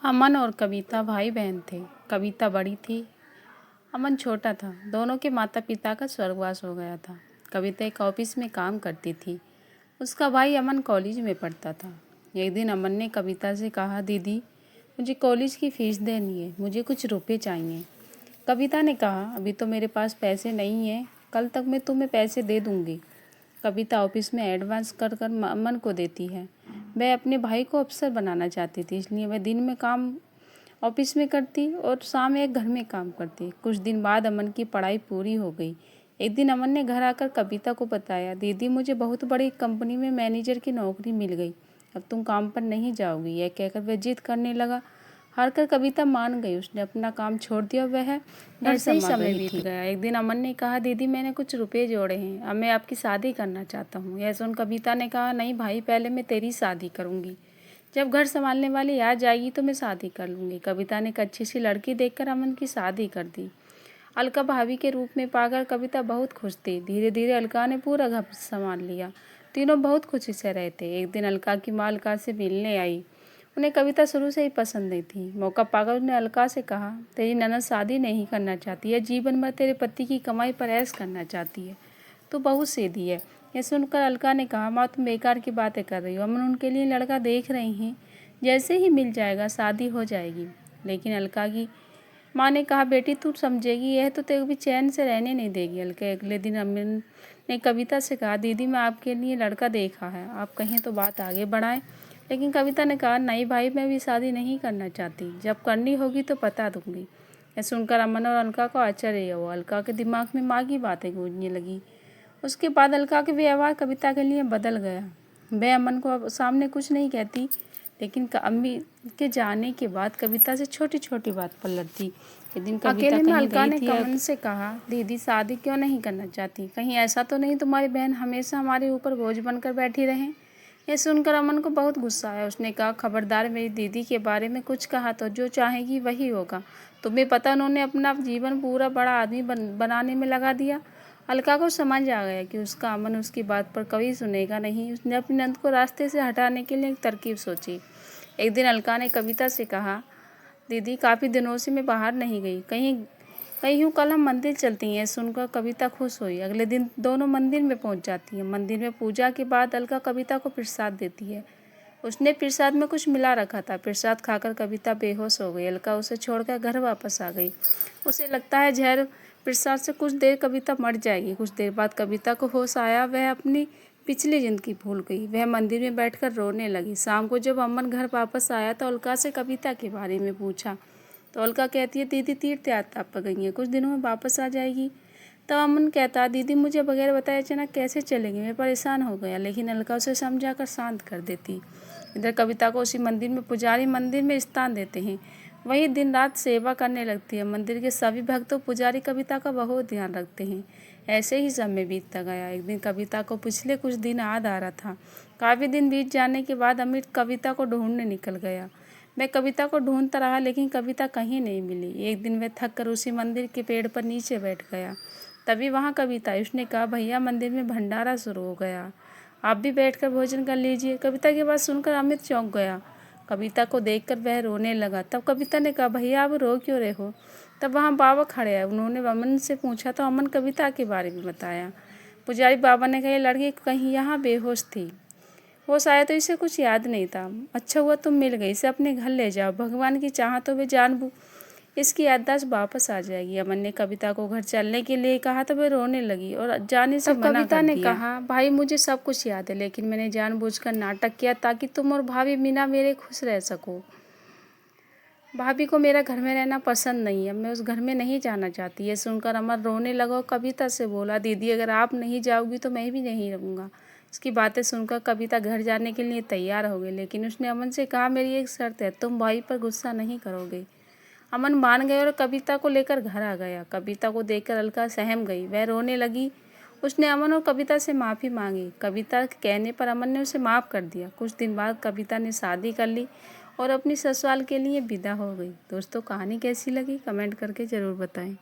अमन और कविता भाई बहन थे। कविता बड़ी थी, अमन छोटा था। दोनों के माता पिता का स्वर्गवास हो गया था। कविता एक ऑफिस में काम करती थी। उसका भाई अमन कॉलेज में पढ़ता था। एक दिन अमन ने कविता से कहा, दीदी मुझे कॉलेज की फ़ीस देनी है, मुझे कुछ रुपए चाहिए। कविता ने कहा, अभी तो मेरे पास पैसे नहीं हैं, कल तक मैं तुम्हें पैसे दे दूँगी। कविता ऑफिस में एडवांस कर कर अमन को देती है। वह अपने भाई को अफसर बनाना चाहती थी, इसलिए वह दिन में काम ऑफिस में करती और शाम एक घर में काम करती। कुछ दिन बाद अमन की पढ़ाई पूरी हो गई। एक दिन अमन ने घर आकर कविता को बताया, दीदी मुझे बहुत बड़ी कंपनी में मैनेजर की नौकरी मिल गई, अब तुम काम पर नहीं जाओगी। यह कहकर वह जिद करने लगा। हारकर कविता मान गई। उसने अपना काम छोड़ दिया। वह घर से ही समय बीत गया। एक दिन अमन ने कहा, दीदी मैंने कुछ रुपए जोड़े हैं, अब मैं आपकी शादी करना चाहता हूँ। यह सुन कविता ने कहा, नहीं भाई, पहले मैं तेरी शादी करूँगी। जब घर संभालने वाली आ जाएगी तो मैं शादी कर लूँगी। कविता ने एक अच्छी सी लड़की देखकर अमन की शादी कर दी। अलका भाभी के रूप में पाकर कविता बहुत खुश थी। धीरे धीरे अलका ने पूरा घर संभाल लिया। तीनों बहुत खुशी से रहते। एक दिन अलका की माँ अलका से मिलने आई। उन्हें कविता शुरू से ही पसंद नहीं थी। मौका पाकर उसने अलका से कहा, तेरी ननद शादी नहीं करना चाहती है, जीवन भर तेरे पति की कमाई पर ऐश करना चाहती है, तो बहुत सीधी है। यह सुनकर अलका ने कहा, माँ तुम बेकार की बातें कर रही हो, अमन उनके लिए लड़का देख रही हैं, जैसे ही मिल जाएगा शादी हो जाएगी। लेकिन अलका की माँ ने कहा, बेटी तू समझेगी, यह तो तेरे भी चैन से रहने नहीं देगी। अलका अगले दिन अमन ने कविता से कहा, दीदी मैं आपके लिए लड़का देखा है, आप कहें तो बात आगे बढ़ाएं। लेकिन कविता ने कहा, नहीं भाई, मैं भी शादी नहीं करना चाहती, जब करनी होगी तो बता दूंगी। यह सुनकर अमन और अलका को आश्चर्य हुआ। अलका के दिमाग में माँ की बातें गूंजने लगी। उसके बाद अलका के व्यवहार कविता के लिए बदल गया। वह अमन को अब सामने कुछ नहीं कहती, लेकिन अम्मी के जाने के बाद कविता से छोटी छोटी बात पर लड़ती। एक दिन अकेले में अलका ने अमन से कहा, दीदी शादी क्यों नहीं करना चाहती, कहीं ऐसा तो नहीं तुम्हारी बहन हमेशा हमारे ऊपर बोझ बनकर बैठी रहे। यह सुनकर अमन को बहुत गुस्सा आया। उसने कहा, खबरदार मेरी दीदी के बारे में कुछ कहा तो जो चाहेगी वही होगा। तुम्हें पता उन्होंने अपना जीवन पूरा बड़ा आदमी बनाने में लगा दिया। अलका को समझ आ गया कि उसका अमन उसकी बात पर कभी सुनेगा नहीं। उसने अपनी नंद को रास्ते से हटाने के लिए एक तरकीब सोची। एक दिन अलका ने कविता से कहा, दीदी काफ़ी दिनों से मैं बाहर नहीं गई, कहीं हूँ, कल हम मंदिर चलती हैं। सुनकर कविता खुश हुई। अगले दिन दोनों मंदिर में पहुँच जाती हैं। मंदिर में पूजा के बाद अलका कविता को प्रसाद देती है। उसने प्रसाद में कुछ मिला रखा था। प्रसाद खाकर कविता बेहोश हो गई। अलका उसे छोड़कर घर वापस आ गई। उसे लगता है जहर प्रसाद से कुछ देर कविता मर जाएगी। कुछ देर बाद कविता को होश आया। वह अपनी पिछली जिंदगी भूल गई। वह मंदिर में बैठकर रोने लगी। शाम को जब अमन घर वापस आया तो अलका से कविता के बारे में पूछा तो अलका कहती है, दीदी तीर्थ यात्रा पर गई है, कुछ दिनों में वापस आ जाएगी। तब अमन कहता, दीदी मुझे बगैर बताए अचानक कैसे चलेंगे, मैं परेशान हो गया। लेकिन अलका उसे समझाकर शांत कर देती। इधर कविता को उसी मंदिर में पुजारी मंदिर में स्थान देते हैं। वही दिन रात सेवा करने लगती है। मंदिर के सभी भक्तों पुजारी कविता का बहुत ध्यान रखते हैं। ऐसे ही समय बीतता गया। एक दिन कविता को पिछले कुछ दिन याद आ रहा था। काफ़ी दिन बीत जाने के बाद अमित कविता को ढूंढने निकल गया। मैं कविता को ढूंढता रहा, लेकिन कविता कहीं नहीं मिली। एक दिन वह थक कर उसी मंदिर के पेड़ पर नीचे बैठ गया। तभी वहाँ कविता आई। उसने कहा, भैया मंदिर में भंडारा शुरू हो गया, आप भी बैठकर भोजन कर लीजिए। कविता की बात सुनकर अमित चौंक गया। कविता को देखकर वह रोने लगा। तब कविता ने कहा, भैया आप रो क्यों रहे हो। तब वहाँ बाबा खड़े आए। उन्होंने अमन से पूछा तो अमन कविता के बारे में बताया। पुजारी बाबा ने कहा, ये लड़की कहीं यहाँ बेहोश थी, होश आया तो इसे कुछ याद नहीं था। अच्छा हुआ तुम मिल गई, इसे अपने घर ले जाओ, भगवान की चाह तो वे इसकी याददाश्त वापस आ जाएगी। अमन ने कविता को घर चलने के लिए कहा तो वह रोने लगी और जाने से मना कर दिया। कविता ने कहा, भाई मुझे सब कुछ याद है, लेकिन मैंने जानबूझकर नाटक किया ताकि तुम और भाभी बिना मेरे खुश रह सको। भाभी को मेरा घर में रहना पसंद नहीं है, मैं उस घर में नहीं जाना चाहती। ये सुनकर अमर रोने लगा और कविता से बोला, दीदी अगर आप नहीं जाओगी तो मैं भी नहीं रहूँगा। इसकी बातें सुनकर कविता घर जाने के लिए तैयार हो गई। लेकिन उसने अमन से कहा, मेरी एक शर्त है, तुम भाई पर गुस्सा नहीं करोगे। अमन मान गए और कविता को लेकर घर आ गया। कविता को देखकर अलका सहम गई। वह रोने लगी। उसने अमन और कविता से माफ़ी मांगी। कविता के कहने पर अमन ने उसे माफ़ कर दिया। कुछ दिन बाद कविता ने शादी कर ली और अपनी ससुराल के लिए विदा हो गई। दोस्तों कहानी कैसी लगी कमेंट करके ज़रूर बताएं।